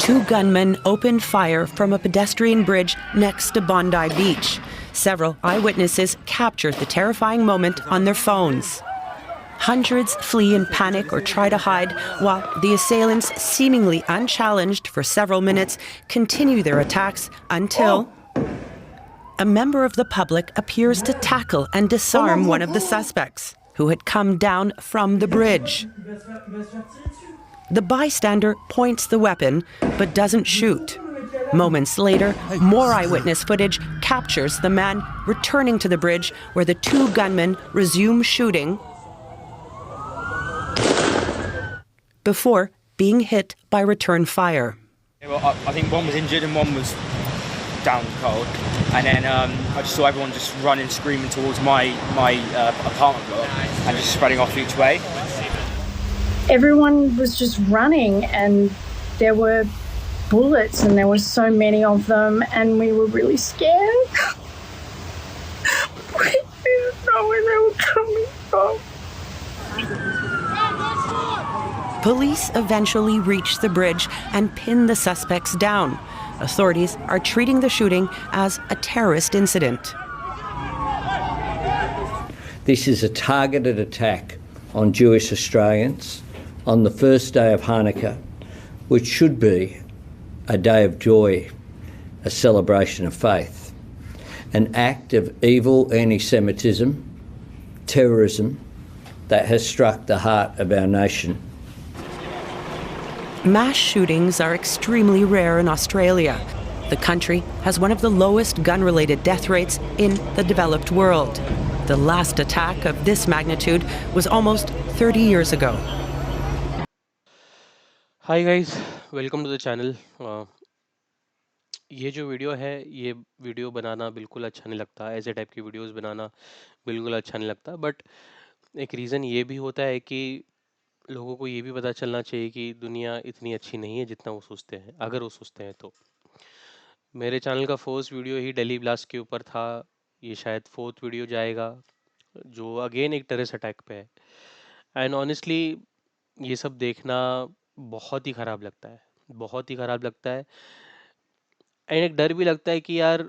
Two gunmen opened fire from a pedestrian bridge next to Bondi Beach. Several eyewitnesses captured the terrifying moment on their phones. Hundreds flee in panic or try to hide, while the assailants, seemingly unchallenged for several minutes, continue their attacks until a member of the public appears to tackle and disarm one of the suspects, who had come down from the bridge. The bystander points the weapon, but doesn't shoot. Moments later, more eyewitness footage captures the man returning to the bridge where the two gunmen resume shooting before being hit by return fire. Well, I think one was injured and one was down cold, and then I just saw everyone just running, screaming towards my apartment block and just spreading off each way. Everyone was just running, and there were bullets, and there were so many of them, and we were really scared. We didn't know where they were coming from. Police eventually reach the bridge and pin the suspects down. Authorities are treating the shooting as a terrorist incident. This is a targeted attack on Jewish Australians on the first day of Hanukkah, which should be a day of joy, a celebration of faith. An act of evil anti-Semitism, terrorism that has struck the heart of our nation. Mass shootings are extremely rare in Australia. The country has one of the lowest gun-related death rates in the developed world. The last attack of this magnitude was almost 30 years ago. Hi guys, welcome to the channel. ये जो video है, ये video बनाना बिल्कुल अच्छा नहीं लगता, ऐसे type की वीडियोस बनाना बिल्कुल अच्छा नहीं लगता। बट एक रीज़न ये भी होता है कि लोगों को ये भी पता चलना चाहिए कि दुनिया इतनी अच्छी नहीं है जितना वो सोचते हैं, अगर वो सोचते हैं तो। मेरे चैनल का फर्स्ट वीडियो ही दिल्ली ब्लास्ट के ऊपर था, ये शायद फोर्थ वीडियो जाएगा, जो अगेन एक टेररिस्ट अटैक पे है। एंड ऑनेस्टली ये सब देखना बहुत ही ख़राब लगता है, बहुत ही ख़राब लगता है। एंड एक डर भी लगता है कि यार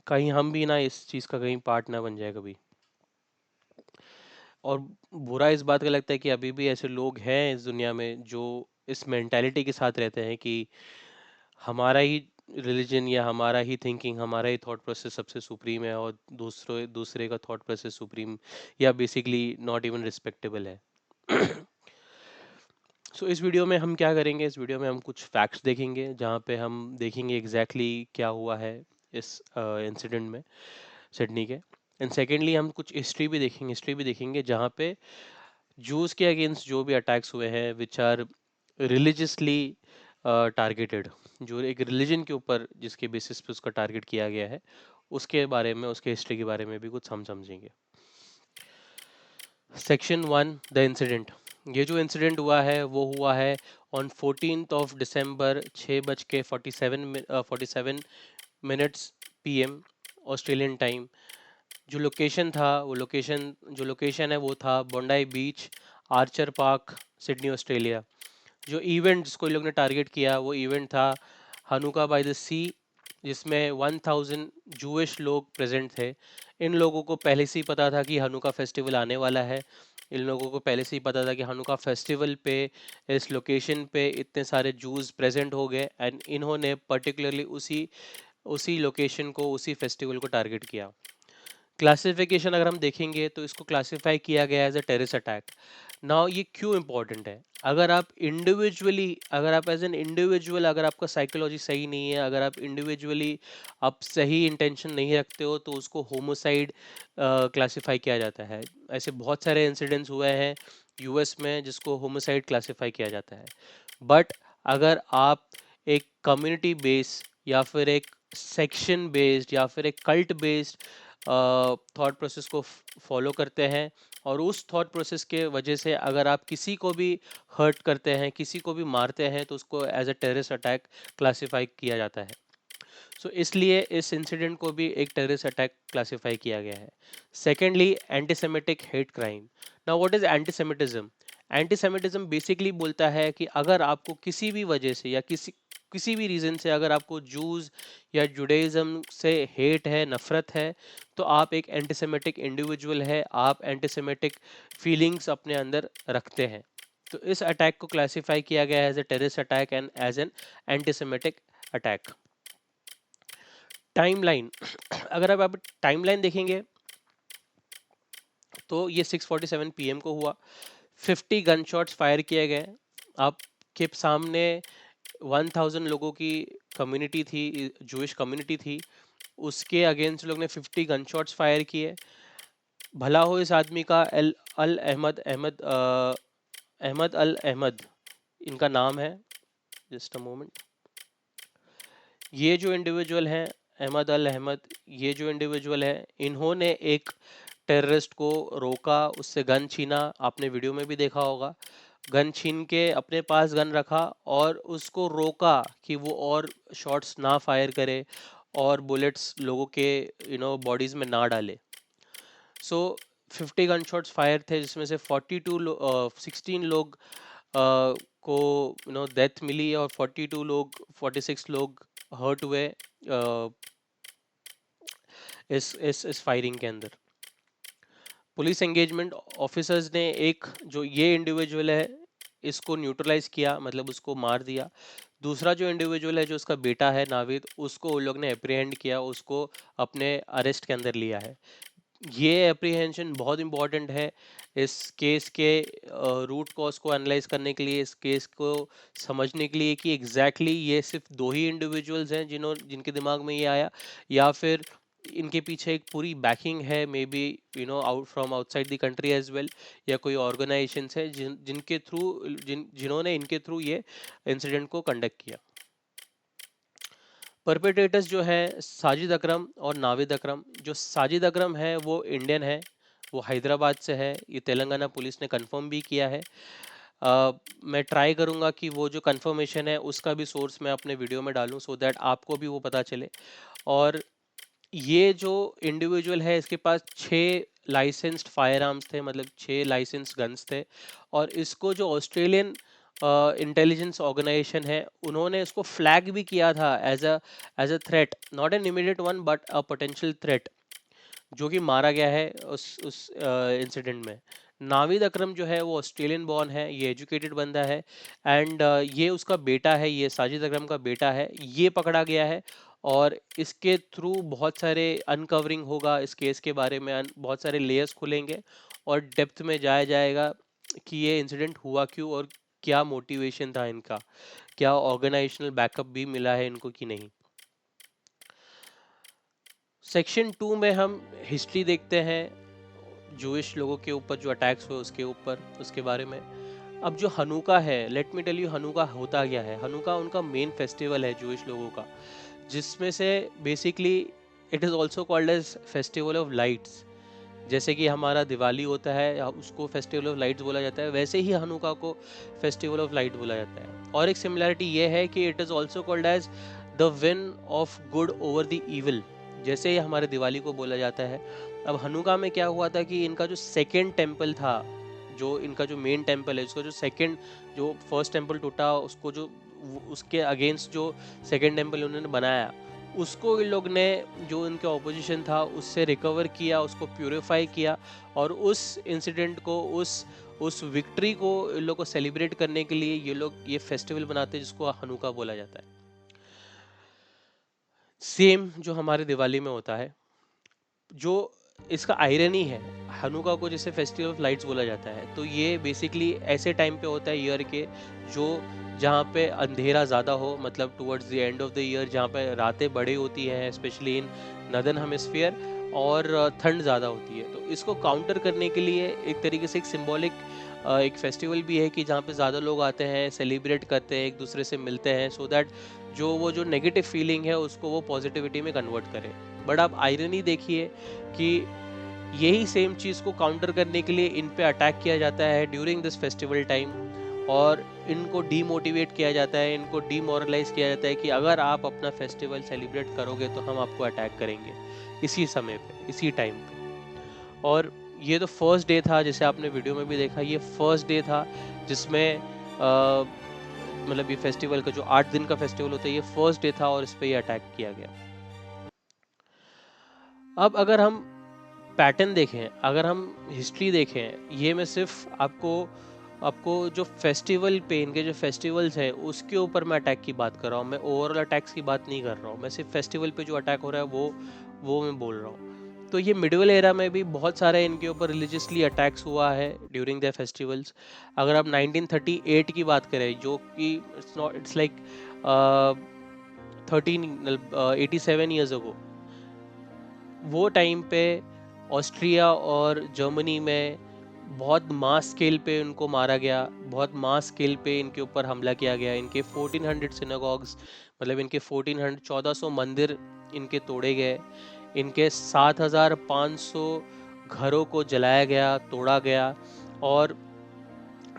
कहीं हम भी ना इस चीज़ का कहीं पार्ट ना बन जाए कभी। और बुरा इस बात का लगता है कि अभी भी ऐसे लोग हैं इस दुनिया में जो इस मेंटालिटी के साथ रहते हैं कि हमारा ही रिलीजन या हमारा ही थिंकिंग, हमारा ही थॉट प्रोसेस सबसे सुप्रीम है और दूसरे का थॉट प्रोसेस सुप्रीम या बेसिकली नॉट इवन रिस्पेक्टेबल है। सो इस वीडियो में हम क्या करेंगे, इस वीडियो में हम कुछ फैक्ट्स देखेंगे जहाँ पे हम देखेंगे एग्जैक्टली क्या हुआ है इस इंसिडेंट में सिडनी के। एंड सेकेंडली हम कुछ हिस्ट्री भी देखेंगे जहाँ पे जूस के अगेंस्ट जो भी अटैक्स हुए हैं विच आर रिलीजियसली टारगेटेड, जो एक रिलीजन के ऊपर जिसके बेसिस पे उसका टारगेट किया गया है, उसके बारे में, उसके हिस्ट्री के बारे में भी कुछ हम समझेंगे। Section 1, the incident. ये जो इंसिडेंट हुआ है वो हुआ है on 14 December 6:47 PM Australian time. जो लोकेशन है वो था बोंडाई बीच, आर्चर पार्क, सिडनी ऑस्ट्रेलिया। जो इवेंट जिसको इन लोग ने टारगेट किया वो इवेंट था हनुका बाय द सी, जिसमें 1000 जूइश लोग प्रेजेंट थे। इन लोगों को पहले से ही पता था कि हनुका फेस्टिवल आने वाला है, इन लोगों को पहले से ही पता था कि हनुका फेस्टिवल पे इस लोकेशन पे इतने सारे जूस प्रेजेंट हो गए एंड इन्होंने पर्टिकुलरली उसी लोकेशन को, उसी फेस्टिवल को टारगेट किया। क्लासिफिकेशन अगर हम देखेंगे तो इसको क्लासिफाई किया गया as a terrorist attack. Now ये क्यों इम्पोर्टेंट है? अगर आप एज एन इंडिविजुअल अगर आपका साइकोलॉजी सही नहीं है, अगर आप इंडिविजुअली आप सही इंटेंशन नहीं रखते हो तो उसको होमोसाइड क्लासिफाई किया जाता है। ऐसे बहुत सारे इंसिडेंट्स हुए हैं यूएस में जिसको होमोसाइड क्लासिफाई किया जाता है। बट अगर आप एक कम्युनिटी बेस्ड या फिर एक सेक्शन बेस्ड या फिर एक कल्ट बेस्ड थॉट प्रोसेस को फॉलो करते हैं और उस थॉट प्रोसेस के वजह से अगर आप किसी को भी हर्ट करते हैं, किसी को भी मारते हैं, तो उसको as a terrorist attack classify किया जाता है। सो इसलिए इस इंसिडेंट को भी एक टेररिस्ट अटैक क्लासिफाई किया गया है। Secondly, antisemitic hate crime. Now what is antisemitism? Antisemitism basically बोलता है कि अगर आपको किसी भी वजह से या किसी भी रीज़न से अगर आपको जूस या जुडाइज्म से हेट है, नफरत है, तो आप एक एंटीसेमिटिक इंडिविजुअल है, आप एंटीसेमिटिक फीलिंग्स अपने अंदर रखते हैं। तो इस अटैक को क्लासिफाई किया गया है as a terrorist attack and as an antisemitic attack. Timeline अगर आप टाइमलाइन देखेंगे तो ये 6:47 पीएम को हुआ। 50 गन शॉट्स फायर किए गए। आपके सामने 1000 लोगों की कम्युनिटी थी, जूइश कम्युनिटी थी, उसके अगेंस्ट लोग ने 50 गन शॉट्स फायर किए। भला हो इस आदमी का अहमद अल अहमद इनका नाम है। Just a moment. ये जो इंडिविजुअल हैं अहमद अल अहमद, ये जो इंडिविजुअल है, इन्होंने एक टेररिस्ट को रोका, उससे गन छीना। आपने वीडियो में भी देखा होगा। गन छीन के अपने पास गन रखा और उसको रोका कि वो और शॉट्स ना फायर करे और बुलेट्स लोगों के बॉडीज में ना डाले। सो 50 गन शॉट्स फायर थे, जिसमें से 16 लोग को डेथ मिली और 46 लोग हर्ट हुए इस फायरिंग के अंदर। पुलिस एंगेजमेंट ऑफिसर्स ने एक जो ये इंडिविजुअल है इसको न्यूट्रलाइज किया, मतलब उसको मार दिया। दूसरा जो इंडिविजुअल है जो उसका बेटा है नाविद, उसको उन लोग ने एप्रीहेंड किया, उसको अपने अरेस्ट के अंदर लिया है। ये एप्रीहेंशन बहुत इंपॉर्टेंट है इस केस के रूट कॉज को एनालाइज करने के लिए, इस केस को समझने के लिए कि एग्जैक्टली ये सिर्फ 2 ही इंडिविजुअल्स हैं जिनके दिमाग में ये आया, या फिर इनके पीछे एक पूरी बैकिंग है, maybe out from outside the country as well, या कोई ऑर्गेनाइजेशन है जिनके थ्रू जिन्होंने इनके थ्रू ये इंसिडेंट को कंडक्ट किया। परपेट्रेटर्स जो है साजिद अकरम और नाविद अकरम। जो साजिद अकरम है वो इंडियन है, वो हैदराबाद से है, ये तेलंगाना पुलिस ने कंफर्म भी किया है। मैं ट्राई करूंगा कि वो जो कंफर्मेशन है उसका भी सोर्स मैं अपने वीडियो में डालूं, सो दैट आपको भी वो पता चले। और ये जो इंडिविजुअल है इसके पास 6 लाइसेंस्ड फायर आर्म्स थे, मतलब 6 लाइसेंस गन्स थे, और इसको जो ऑस्ट्रेलियन इंटेलिजेंस ऑर्गेनाइजेशन है उन्होंने इसको फ्लैग भी किया था as a threat, not an immediate one but a potential threat, जो कि मारा गया है उस इंसिडेंट में। नाविद अकरम जो है वो ऑस्ट्रेलियन बॉर्न है, ये एजुकेटेड बंदा है, एंड ये उसका बेटा है, ये साजिद अकरम का बेटा है, ये पकड़ा गया है। और इसके थ्रू बहुत सारे अनकवरिंग होगा इस केस के बारे में, बहुत सारे लेयर्स खुलेंगे और डेप्थ में जाया जाएगा कि ये इंसिडेंट हुआ क्यों और क्या मोटिवेशन था इनका, क्या ऑर्गेनाइजेशनल बैकअप भी मिला है इनको कि नहीं। सेक्शन 2 में हम हिस्ट्री देखते हैं, जूइश लोगों के ऊपर जो अटैक्स हुए उसके ऊपर, उसके बारे में। अब जो हनुका है, let me tell you Hanukkah होता क्या है। हनुका उनका मेन फेस्टिवल है जूइश लोगों का, जिसमें से basically it is also called as festival of lights. जैसे कि हमारा दिवाली होता है उसको फेस्टिवल ऑफ लाइट्स बोला जाता है, वैसे ही हनुका को फेस्टिवल ऑफ लाइट बोला जाता है। और एक सिमिलरिटी ये है कि it is also called as the win of good over the evil, जैसे ही हमारे दिवाली को बोला जाता है। अब हनुका में क्या हुआ था कि इनका जो सेकेंड टेम्पल था, जो इनका जो मेन टेम्पल है, उसका जो फर्स्ट टेम्पल टूटा, उसको जो उसके अगेंस्ट जो सेकेंड टेम्पल उन्होंने बनाया, उसको इन लोग ने, जो इनके ऑपोजिशन था उससे रिकवर किया, उसको प्यूरिफाई किया, और उस इंसिडेंट को, उस विक्ट्री को इन लोग को सेलिब्रेट करने के लिए ये लोग ये फेस्टिवल बनाते हैं जिसको हनुका बोला जाता है। सेम जो हमारे दिवाली में होता है। जो इसका आयरनी है, हनुका को जैसे फेस्टिवल ऑफ लाइट्स बोला जाता है, तो ये बेसिकली ऐसे टाइम पे होता है ईयर के जहाँ पे अंधेरा ज़्यादा हो, मतलब towards the end of the year, जहाँ पे रातें बड़ी होती हैं स्पेशली इन नदर्न हेमिस्फीयर, और ठंड ज़्यादा होती है। तो इसको काउंटर करने के लिए एक तरीके से एक सिंबॉलिक एक फेस्टिवल भी है कि जहाँ पे ज़्यादा लोग आते हैं, सेलिब्रेट करते हैं, एक दूसरे से मिलते हैं, सो दैट जो नेगेटिव फीलिंग है उसको वो पॉजिटिविटी में कन्वर्ट करें। बट आप आयरनी देखिए कि यही सेम चीज़ को काउंटर करने के लिए इन पे अटैक किया जाता है ड्यूरिंग दिस फेस्टिवल टाइम, और इनको डीमोटिवेट किया जाता है, इनको डीमोरलाइज किया जाता है कि अगर आप अपना फेस्टिवल सेलिब्रेट करोगे तो हम आपको अटैक करेंगे इसी समय पे, इसी टाइम पे। और ये तो फर्स्ट डे था, जैसे आपने वीडियो में भी देखा, ये फर्स्ट डे था जिसमें मतलब ये फेस्टिवल का जो 8 दिन का फेस्टिवल होता है, ये फर्स्ट डे था और इस पे ये अटैक किया गया। अब अगर हम पैटर्न देखें, अगर हम हिस्ट्री देखें, ये मैं सिर्फ आपको जो फेस्टिवल पे, इनके जो फेस्टिवल्स हैं उसके ऊपर मैं अटैक की बात कर रहा हूँ, मैं ओवरऑल अटैक्स की बात नहीं कर रहा हूँ, मैं सिर्फ फेस्टिवल पे जो अटैक हो रहा है वो मैं बोल रहा हूँ। तो ये मिडिवल एरा में भी बहुत सारे इनके ऊपर रिलीजियसली अटैक्स हुआ है ड्यूरिंग द फेस्टिवल्स। अगर आप 1938 की बात करें, जो कि इट्स लाइक 87 ईयर्स अगो, वो टाइम पे ऑस्ट्रिया और जर्मनी में बहुत मास स्केल पे उनको मारा गया, बहुत मास स्केल पे इनके ऊपर हमला किया गया। इनके 1400 सिनेगॉग्स, मतलब इनके 1400 मंदिर इनके तोड़े गए, इनके 7500 घरों को जलाया गया, तोड़ा गया, और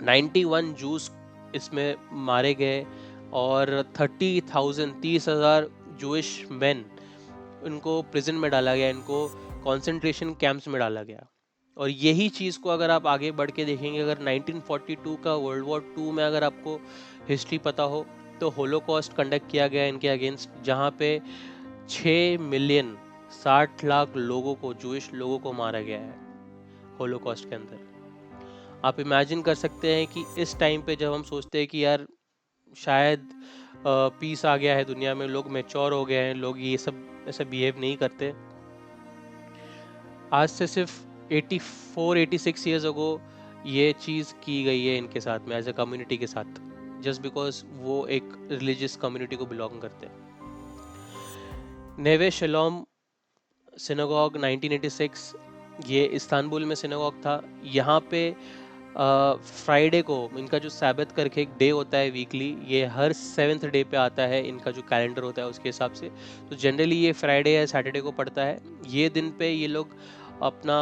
91 जूस इसमें मारे गए, और 30,000 जूइश मैन इनको प्रिजन में डाला गया, इनको कंसंट्रेशन कैंप्स में डाला गया। और यही चीज़ को अगर आप आगे बढ़ के देखेंगे, अगर 1942 का वर्ल्ड वॉर 2 में अगर आपको हिस्ट्री पता हो, तो होलोकॉस्ट कंडक्ट किया गया इनके अगेंस्ट, जहाँ पे 6 मिलियन 60 लाख लोगों को, जूइश लोगों को मारा गया है होलोकॉस्ट के अंदर। आप इमेजिन कर सकते हैं कि इस टाइम पे जब हम सोचते हैं कि यार शायद पीस आ गया है दुनिया में, लोग मैच्योर हो गए हैं, लोग ये सब ऐसा बिहेव नहीं करते, आज से सिर्फ 84-86 ईयर्स अगो ये चीज़ की गई है इनके साथ में, एज ए कम्युनिटी के साथ, जस्ट बिकॉज वो एक रिलीजियस कम्युनिटी को बिलोंग करते हैं। नेवे शलोम सिनेगॉग 1986, ये इस्तांबुल में सिनेगॉग था। यहाँ पे फ्राइडे को इनका जो सैबत करके एक डे होता है वीकली, ये हर 7th डे पे आता है, इनका जो कैलेंडर होता है उसके हिसाब से। तो जनरली ये फ्राइडे या सैटरडे को पड़ता है। ये दिन पे ये लोग अपना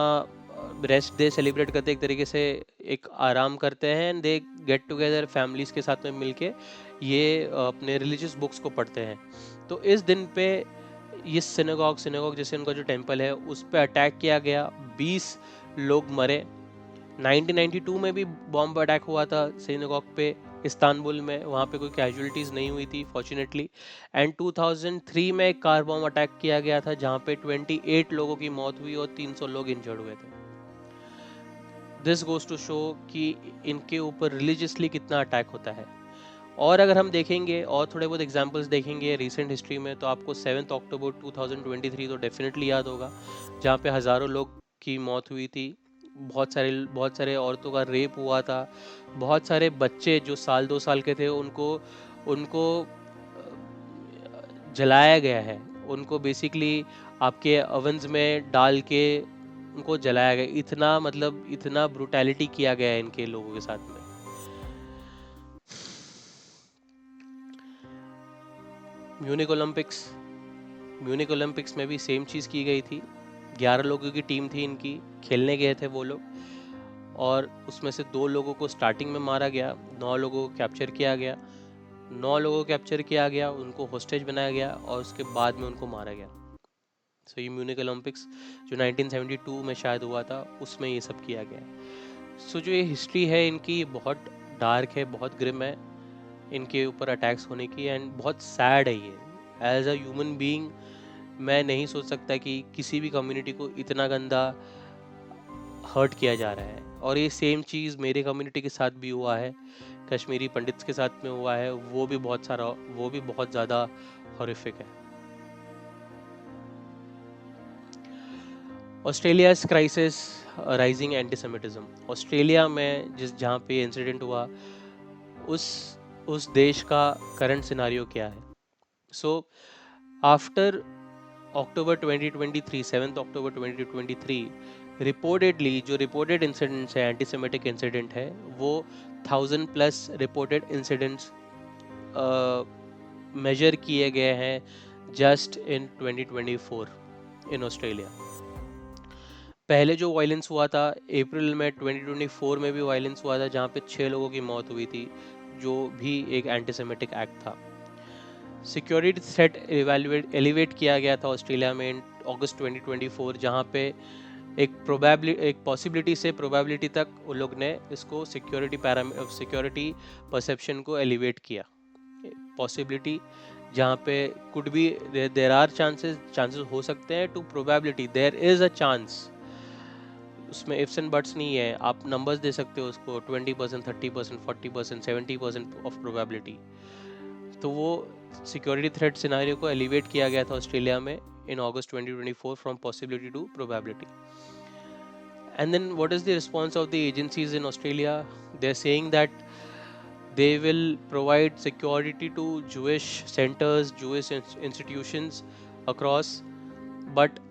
रेस्ट डे सेलिब्रेट करते हैं, एक तरीके से एक आराम करते हैं, and they get together families के साथ में मिलके ये अपने रिलीजियस बुक्स को पढ़ते हैं। तो इस दिन पे ये सिनेगॉग जैसे उनका जो टेम्पल है उस पर अटैक किया गया, 20 लोग मरे। 1992 में भी बॉम्ब अटैक हुआ था सिनेगॉग पे इस्तांबुल में, वहाँ पे कोई कैजुअलिटीज़ नहीं हुई थी फॉर्चुनेटली। एंड 2003 में एक कार बॉम्ब अटैक किया गया था, जहाँ पे 28 लोगों की मौत हुई और 300 लोग इंजर्ड हुए थे। दिस गोज टू शो कि इनके ऊपर रिलीजियसली कितना अटैक होता है। और अगर हम देखेंगे और थोड़े बहुत एग्जांपल्स देखेंगे रिसेंट हिस्ट्री में, तो आपको 7 अक्टूबर 2023 तो डेफिनेटली याद होगा, जहाँ पे हज़ारों लोग की मौत हुई थी, बहुत सारे औरतों का रेप हुआ था, बहुत सारे बच्चे जो 1-2 साल के थे उनको जलाया गया है, उनको बेसिकली आपके ओवन्स में डाल के उनको जलाया गया। इतना ब्रूटैलिटी किया गया है इनके लोगों के साथ में। म्यूनिक ओलंपिक्स में भी सेम चीज़ की गई थी। 11 लोगों की टीम थी इनकी, खेलने गए थे वो लोग, और उसमें से 2 लोगों को स्टार्टिंग में मारा गया, 9 लोगों को कैप्चर किया गया, उनको होस्टेज बनाया गया और उसके बाद में उनको मारा गया। सो ये म्यूनिक ओलंपिक्स जो 1972 में शायद हुआ था, उसमें ये सब किया गया। सो जो ये हिस्ट्री है इनकी बहुत डार्क है, बहुत ग्रिम है इनके ऊपर अटैक्स होने की, एंड बहुत सैड है ये। एज अ ह्यूमन बीइंग मैं नहीं सोच सकता कि किसी भी कम्युनिटी को इतना गंदा हर्ट किया जा रहा है। और ये सेम चीज़ मेरे कम्युनिटी के साथ भी हुआ है, कश्मीरी पंडित्स के साथ में हुआ है, वो भी बहुत ज़्यादा हॉरिफिक है। ऑस्ट्रेलियाज़ क्राइसिस राइजिंग एंटीसेमिटिज्म। ऑस्ट्रेलिया में जहाँ पे इंसिडेंट हुआ, उस देश का करंट सिनारियो क्या है? सो आफ्टर अक्टूबर 2023, 7 अक्टूबर 2023, रिपोर्टेडली जो रिपोर्टेड इंसिडेंट्स है, एंटीसेमिटिक इंसिडेंट है, वो 1000+ रिपोर्टेड इंसिडेंट्स मेजर किए गए हैं जस्ट इन 2024 इन ऑस्ट्रेलिया। पहले जो वायलेंस हुआ था अप्रैल में 2024 में भी वायलेंस हुआ था, जहाँ पे 6 लोगों की मौत हुई थी, जो भी एक एंटीसेमिटिक एक्ट था। सिक्योरिटी थ्रेट एलिवेट किया गया था ऑस्ट्रेलिया में इन अगस्त 2024, जहाँ पे एक पॉसिबिलिटी से प्रोबेबिलिटी तक उन लोग ने इसको सिक्योरिटी परसेप्शन को एलिवेट किया। पॉसिबिलिटी जहाँ पे could be there are chances हो सकते हैं, to probability there is a chance. उसमें इफ्स एंड बट्स नहीं है, आप नंबर्स दे सकते हो उसको 20%, 30%, 40%, 70% ऑफ प्रोबेबिलिटी। तो वो सिक्योरिटी थ्रेट सिनेरियो को एलिवेट किया गया था ऑस्ट्रेलिया में in August 2024 from possibility to probability. And then what is the response of the agencies in Australia? They're saying that they will provide security to Jewish centers, Jewish institutions across, but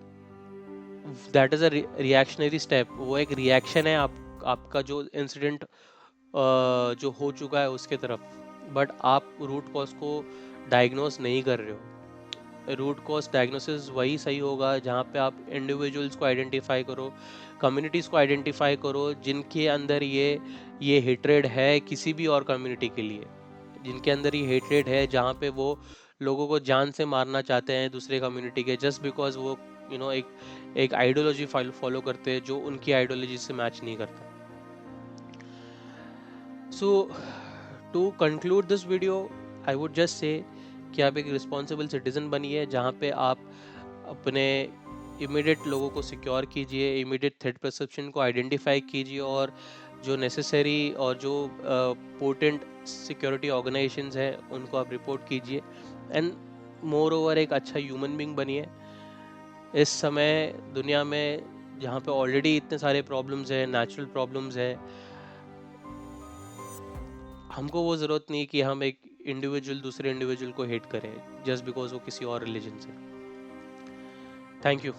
that is a reactionary step. वो एक reaction है आपका जो incident जो हो चुका है उसके तरफ, but आप root cause को diagnose नहीं कर रहे हो। रूट कॉज डायग्नोसिस वही सही होगा जहाँ पे आप इंडिविजुअल्स को आइडेंटिफाई करो, कम्युनिटीज़ को आइडेंटिफाई करो जिनके अंदर ये हेट्रेड है किसी भी और कम्युनिटी के लिए, जिनके अंदर ये हेट्रेड है जहाँ पे वो लोगों को जान से मारना चाहते हैं दूसरे कम्युनिटी के, जस्ट बिकॉज वो एक आइडियोलॉजी फॉलो करते हैं जो उनकी आइडियोलॉजी से मैच नहीं करता। So to conclude this video I would just say कि आप एक रिस्पॉन्सिबल सिटीज़न बनिए, जहाँ पे आप अपने इमीडिएट लोगों को सिक्योर कीजिए, इमीडिएट थ्रेट परसेप्शन को आइडेंटिफाई कीजिए, और जो नेसेसरी और जो पोटेंट सिक्योरिटी ऑर्गेनाइजेशंस हैं उनको आप रिपोर्ट कीजिए, एंड मोर ओवर एक अच्छा ह्यूमन बीइंग बनिए। इस समय दुनिया में जहाँ पे ऑलरेडी इतने सारे प्रॉब्लम्स हैं, नेचुरल प्रॉब्लम्स हैं, हमको वो ज़रूरत नहीं कि हम एक इंडिविजुअल दूसरे इंडिविजुअल को हेट करें जस्ट बिकॉज वो किसी और रिलीजन से। Thank you.